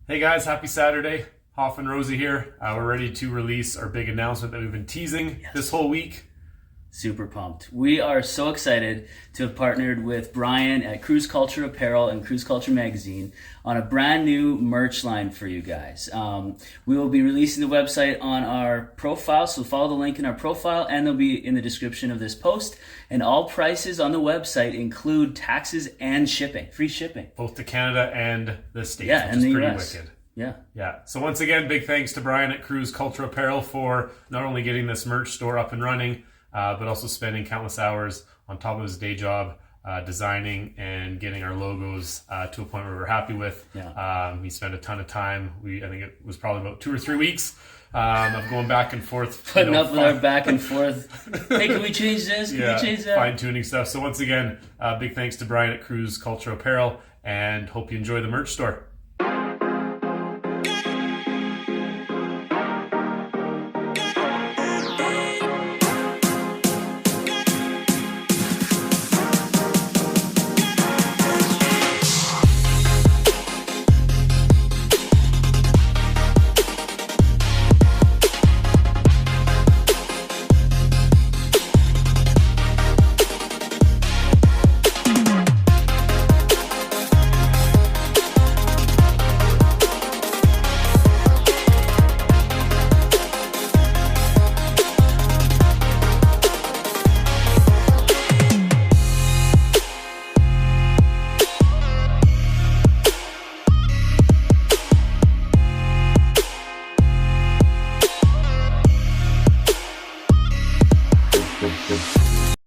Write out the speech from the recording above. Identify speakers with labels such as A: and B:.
A: Hey guys, happy Saturday. Hoff and Rosie here. We're ready to release our big announcement that we've been teasing this whole week.
B: Super pumped. We are so excited to have partnered with Brian at Cruise Culture Apparel and Cruise Culture Magazine on a brand new merch line for you guys. We will be releasing the website on our profile, so follow the link in our profile, and they'll be in the description of this post. And all prices on the website include taxes and shipping, free shipping.
A: Both to Canada and the States,
B: Yeah,
A: which
B: and
A: is
B: the
A: pretty
B: US.
A: wicked.
B: Yeah.
A: So once again, big thanks to Brian at Cruise Culture Apparel for not only getting this merch store up and running, but also spending countless hours on top of his day job designing and getting our logos to a point where we're happy with.
B: Yeah.
A: He spent a ton of time. I think it was probably about 2 or 3 weeks of going back and forth.
B: Putting up with our back and forth. Hey, can we change this? Can we change that?
A: Fine-tuning stuff. So once again, big thanks to Brian at Cruise Culture Apparel, and hope you enjoy the merch store.